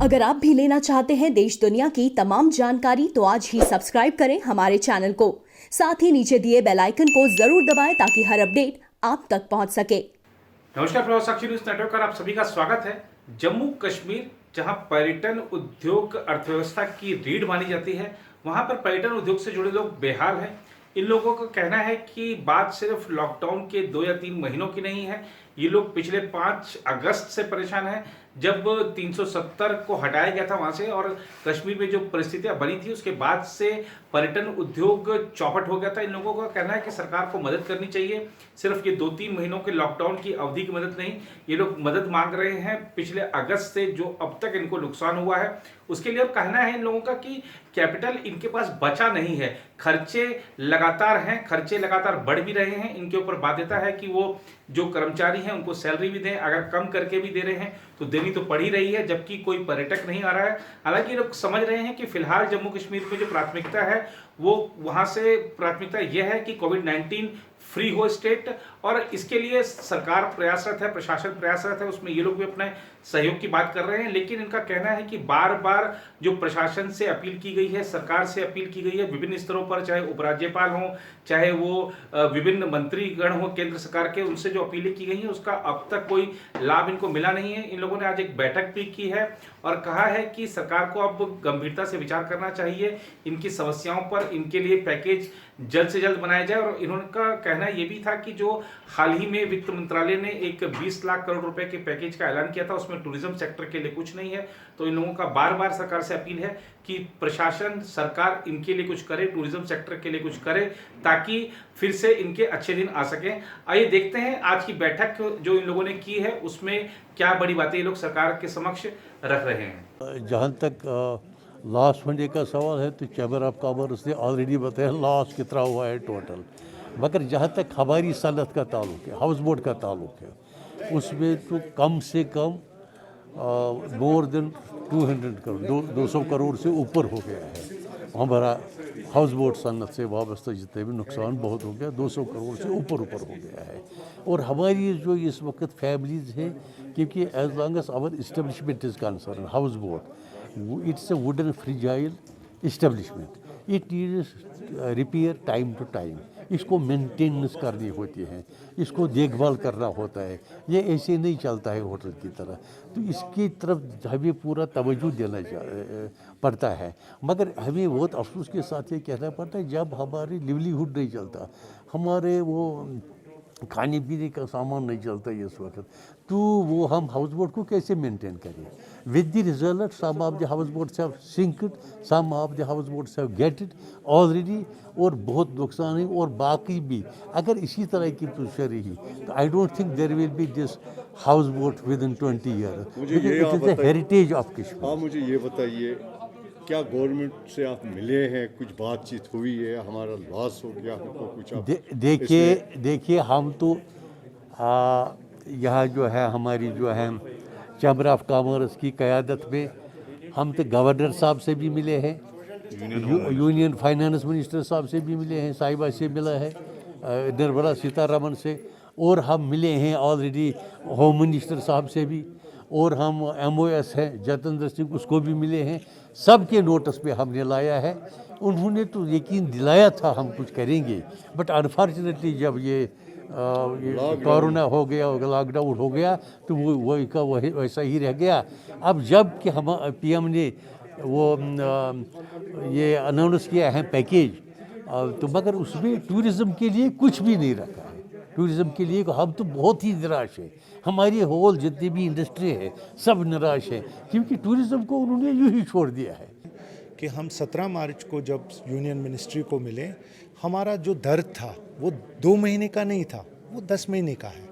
अगर आप भी लेना चाहते हैं देश दुनिया की तमाम जानकारी तो आज ही सब्सक्राइब करें हमारे चैनल को। साथ ही नीचे दिए बेल आइकन को जरूर दबाएं ताकि हर अपडेट आप तक पहुंच सके। नमस्कार प्रवास साक्षी न्यूज नेटवर्क पर आप सभी का स्वागत है। जम्मू कश्मीर जहां पर्यटन उद्योग अर्थव्यवस्था की रीढ़ मानी जाती है, वहां पर पर्यटन उद्योग से जुड़े लोग बेहाल हैं। इन लोगों का कहना है कि बात सिर्फ लॉकडाउन के 2 या 3 महीनों की नहीं है। ये लोग पिछले 5 अगस्त से परेशान हैं, जब 370 को हटाया गया था वहां से, और कश्मीर में जो परिस्थितियां बनी थी उसके बाद से पर्यटन उद्योग चौपट हो गया था। इन लोगों का कहना है कि सरकार को मदद करनी चाहिए, सिर्फ ये 2-3 महीनों के लॉकडाउन की अवधि की मदद नहीं। ये लोग मदद मांग रहे हैं पिछले अगस्त से जो अब तक इनको नुकसान हुआ है उसके लिए। अब कहना है इन लोगों का कि कैपिटल इनके पास बचा नहीं है, खर्चे लगातार हैं, खर्चे लगातार बढ़ भी रहे हैं। इनके ऊपर बाध्यता है कि वो जो कर्मचारी हैं उनको सैलरी भी दें, अगर कम करके भी दे रहे हैं तो देनी तो पड़ ही रही है, जबकि कोई पर्यटक नहीं आ रहा है। हालांकि लोग समझ रहे हैं कि फिलहाल जम्मू कश्मीर में जो प्राथमिकता है वो वहां से प्राथमिकता यह है कि कोविड-19 फ्री हो स्टेट, और इसके लिए सरकार प्रयासरत है, प्रशासन प्रयासरत है, उसमें ये लोग भी अपने सहयोग की बात कर रहे हैं। लेकिन इनका कहना है कि बार बार जो प्रशासन से अपील की गई है, सरकार से अपील की गई है विभिन्न स्तरों पर, चाहे उपराज्यपाल हों, चाहे वो विभिन्न मंत्रीगण हो केंद्र सरकार के, उनसे जो अपीलें की गई हैं उसका अब तक कोई लाभ इनको मिला नहीं है। इन लोगों ने आज एक बैठक भी की है और कहा है कि सरकार को अब गंभीरता से विचार करना चाहिए इनकी समस्याओं पर, इनके लिए पैकेज जल्द से जल्द बनाया जाए। और इन्होंने का कहना ये भी था कि जो हाल ही में वित्त मंत्रालय ने एक 20 लाख करोड़ रुपए के पैकेज का ऐलान किया था उसमें टूरिज्म सेक्टर के लिए कुछ नहीं है। तो इन लोगों का बार बार सरकार से अपील है कि प्रशासन, सरकार इनके लिए कुछ करे, टूरिज्म सेक्टर के लिए कुछ करे, ताकि फिर से इनके अच्छे दिन आ सकें। आइए देखते हैं आज की बैठक जो इन लोगों ने की है उसमें क्या बड़ी बातें ये लोग सरकार के समक्ष रख रहे हैं। जहाँ तक लॉस होने का सवाल है तो चैम्बर ऑफ कॉमर्स ने ऑलरेडी बताया लॉस कितना हुआ है टोटल। मगर जहाँ तक हमारी सनत का ताल्लुक है, हाउस बोट का ताल्लुक है, उसमें तो कम से कम मोर देन 200 करोड़ 200 करोड़ से ऊपर हो गया है। हमारा हाउस बोट सनत से वाबस्ता जितने भी नुकसान बहुत हो गया, 200 करोड़ से ऊपर हो गया है। और हमारी जो इस वक्त फैमिलीज हैं, क्योंकि as long as our establishment is concern, house boat it's a wooden fragile establishment. It needs repair time to time. इसको मेंटेनेंस करनी होती है, इसको देखभाल करना होता है, ये ऐसे नहीं चलता है होटल की तरह। तो इसकी तरफ हमें पूरा तवज्जो देना पड़ता है। मगर हमें बहुत अफसोस के साथ ये कहना पड़ता है जब हमारी लिवलीहुड नहीं चलता, हमारे वो खाने पीने का सामान नहीं चलता है इस वक्त, तो वो हम हाउस बोट को कैसे मेंटेन करें। With the result some of the house boats have sinked, some of the house boats have gated already, और बहुत नुकसान है। और बाकी भी अगर इसी तरह की पोजीशन रही तो I don't think there will be this house boat within 20 year. It is the heritage of Kashmir. हाँ, मुझे ये बताइए, क्या गवर्नमेंट से आप मिले हैं, कुछ बातचीत हुई है, हमारा लॉस हो गया हमको कुछ? देखिए हम तो यहाँ जो है हमारी जो है चैम्बर ऑफ कॉमर्स की क़यादत में हम तो गवर्नर साहब से भी मिले हैं, यूनियन फाइनेंस मिनिस्टर साहब से भी मिले हैं, साहिबा से मिला है, निर्मला सीतारमण से, और हम मिले हैं ऑलरेडी होम मिनिस्टर साहब से भी, और हम MOS हैं जतेंद्र सिंह, उसको भी मिले हैं। सबके नोटिस पे हमने लाया है। उन्होंने तो यकीन दिलाया था हम कुछ करेंगे, बट अनफॉर्चुनेटली जब ये कोरोना हो गया, लॉकडाउन हो गया, तो वो वैसा ही रह गया। अब जब कि हम PM ने वो ये अनाउंस किया है पैकेज, तो मगर उसमें टूरिज़्म के लिए कुछ भी नहीं रखा है। टूरिज़्म के लिए हम तो बहुत ही निराश है, हमारी होल जितनी भी इंडस्ट्री है सब निराश है, क्योंकि टूरिज़्म को उन्होंने यूँ ही छोड़ दिया है। कि हम 17 मार्च को जब यूनियन मिनिस्ट्री को मिले, हमारा जो दर्द था वो 2 महीने का नहीं था, वो 10 महीने का है।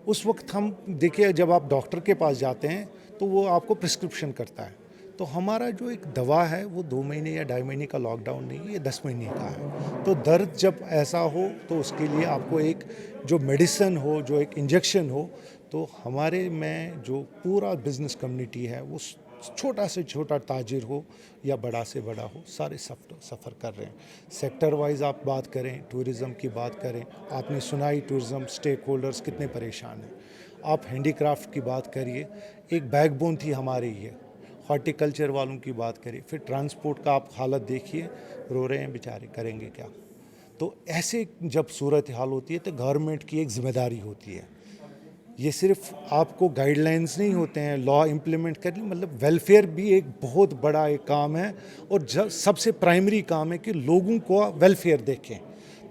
उस वक्त हम देखिए, जब आप डॉक्टर के पास जाते हैं तो वो आपको प्रिस्क्रिप्शन करता है, तो हमारा जो एक दवा है वो 2 महीने या 2.5 महीने का लॉकडाउन नहीं है, ये 10 महीने का है। तो दर्द जब ऐसा हो तो उसके लिए आपको एक जो मेडिसिन हो, जो एक इंजेक्शन हो, तो हमारे में जो पूरा बिजनेस कम्युनिटी है, वो छोटा से छोटा ताजिर हो या बड़ा से बड़ा हो, सारे सफ़र कर रहे हैं। सेक्टर वाइज आप बात करें, टूरिज़्म की बात करें, आपने सुनाई टूरिज़्म स्टेक होल्डर्स कितने परेशान हैं। आप हैंडीक्राफ्ट की बात करिए, एक बैकबोन थी हमारी ये हॉर्टिकल्चर वालों की बात करें, फिर ट्रांसपोर्ट का आप हालत देखिए, रो रहे हैं बेचारे, करेंगे क्या। तो ऐसे जब सूरत हाल होती है तो गवर्नमेंट की एक जिम्मेदारी होती है, ये सिर्फ आपको गाइडलाइंस नहीं होते हैं, लॉ इम्प्लीमेंट करने, मतलब वेलफेयर भी एक बहुत बड़ा एक काम है, और सबसे प्राइमरी काम है कि लोगों को वेलफेयर देखें।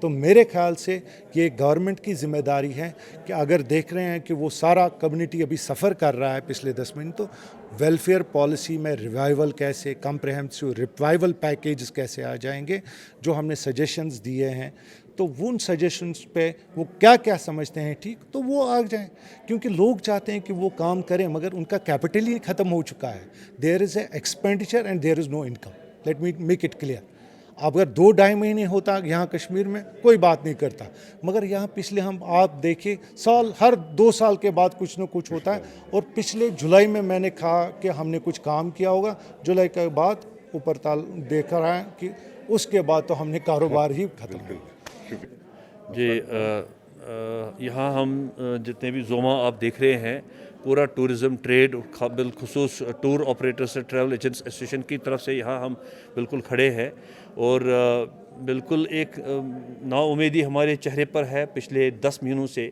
तो मेरे ख्याल से ये गवर्नमेंट की जिम्मेदारी है कि अगर देख रहे हैं कि वो सारा कम्युनिटी अभी सफ़र कर रहा है पिछले 10 महीने, तो वेलफेयर पॉलिसी में रिवाइवल कैसे, कम्प्रहेंसिव रिवाइवल पैकेजेस कैसे आ जाएंगे, जो हमने सजेशंस दिए हैं, तो वो उन सजेशंस पे वो क्या क्या समझते हैं ठीक, तो वो आ जाएं। क्योंकि लोग चाहते हैं कि वो काम करें, मगर उनका कैपिटल ही ख़त्म हो चुका है। There is a expenditure and there is no income, let me make it clear. अगर 2-2.5 महीने होता यहाँ कश्मीर में कोई बात नहीं करता, मगर यहाँ पिछले आप देखिए हर 2 साल के बाद कुछ न कुछ होता है। और पिछले जुलाई में मैंने कहा कि हमने कुछ काम किया होगा, जुलाई के बाद ऊपर ताल देख रहा है कि उसके बाद तो हमने कारोबार ही खत्म कर दिया। जी, यहाँ हम जितने भी जोमा आप देख रहे हैं, पूरा टूरिज़म ट्रेड बिलखुसूस tour operators travel agents association की तरफ से यहाँ हम बिल्कुल खड़े हैं, और बिल्कुल एक नाउम्मीदी हमारे चेहरे पर है पिछले 10 महीनों से।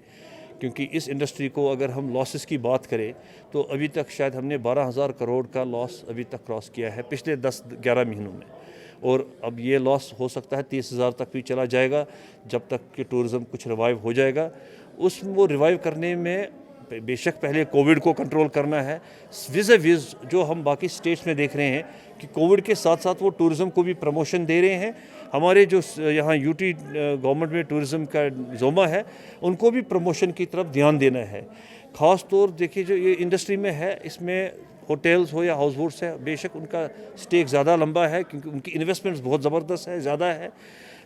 क्योंकि इस इंडस्ट्री को अगर हम लॉसेस की बात करें तो अभी तक शायद हमने 12,000 करोड़ का लॉस अभी तक क्रॉस किया है पिछले 10-11 महीनों में, और अब ये लॉस हो सकता है 30,000 तक भी चला जाएगा जब तक कि टूरिज़म कुछ रिवाइव हो जाएगा। वो रिवाइव करने में बेशक पहले कोविड को कंट्रोल करना है, विज़ जो हम बाकी स्टेट्स में देख रहे हैं कि कोविड के साथ साथ वो टूरिज़म को भी प्रमोशन दे रहे हैं। हमारे जो यहाँ यूटी गवर्नमेंट में टूरिज़म का जोमा है, उनको भी प्रमोशन की तरफ ध्यान देना है। ख़ास तौर देखिए जो ये इंडस्ट्री में है, इसमें होटल्स हो या हाउस बोट्स है, बेशक उनका स्टेक ज़्यादा लंबा है क्योंकि उनकी इन्वेस्टमेंट्स बहुत ज़बरदस्त है, ज़्यादा है।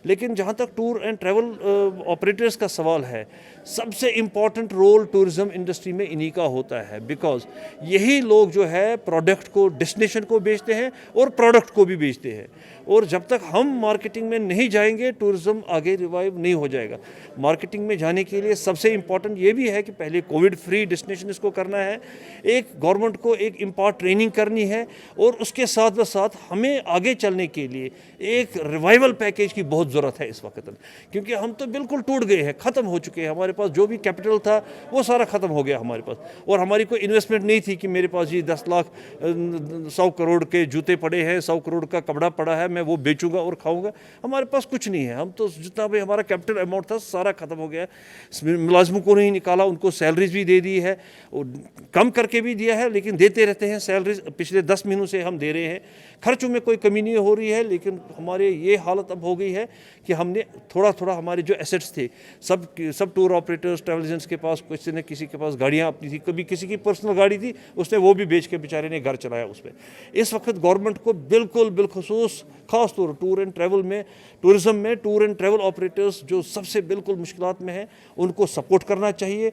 लेकिन जहाँ तक टूर एंड ट्रैवल ऑपरेटर्स का सवाल है, सबसे इम्पॉर्टेंट रोल टूरिज़म इंडस्ट्री में इन्हीं का होता है, बिकॉज यही लोग जो है प्रोडक्ट को, डेस्टिनेशन को बेचते हैं और प्रोडक्ट को भी बेचते हैं। और जब तक हम मार्केटिंग में नहीं जाएंगे, टूरिज़म आगे रिवाइव नहीं हो जाएगा। मार्केटिंग में जाने के लिए सबसे इम्पॉर्टेंट ये भी है कि पहले कोविड फ्री डेस्टिनेशन इसको करना है, एक गवर्नमेंट को एक इम्पॉर्ट ट्रेनिंग करनी है, और उसके साथ साथ हमें आगे चलने के लिए एक रिवाइवल पैकेज की बहुत ज़रूरत है इस वक्त। क्योंकि हम तो बिल्कुल टूट गए हैं, ख़त्म हो चुके हैं। हमारे पास जो भी कैपिटल था वो सारा ख़त्म हो गया हमारे पास, और हमारी कोई इन्वेस्टमेंट नहीं थी कि मेरे पास ये 10 लाख 100 करोड़ के जूते पड़े हैं, 100 करोड़ का कपड़ा पड़ा है, मैं वो बेचूंगा और खाऊंगा। हमारे पास कुछ नहीं है। हम तो जितना भी हमारा कैपिटल अमाउंट था सारा ख़त्म हो गया। मुलाजिमों को नहीं निकाला, उनको सैलरीज भी दे दी है, कम करके भी दिया है, लेकिन देते रहते हैं सैलरीज। पिछले 10 महीनों से हम दे रहे हैं, खर्चों में कोई कमी नहीं हो रही है। लेकिन हमारे ये हालत अब हो गई है कि हमने थोड़ा थोड़ा हमारे जो एसेट्स थे, सब टूर ऑपरेटर्स ट्रैवल एजेंट्स के पास किसी न किसी के पास गाड़ियाँ अपनी थी, कभी किसी की पर्सनल गाड़ी थी, उसने वो भी बेच के बेचारे ने घर चलाया उस पर। इस वक्त गवर्नमेंट को बिल्कुल बिलखसूस खास तौर टूर एंड ट्रैवल में, टूरिज़म में टूर एंड ट्रैवल ऑपरेटर्स जो सबसे बिल्कुल मुश्किलात में हैं, उनको सपोर्ट करना चाहिए।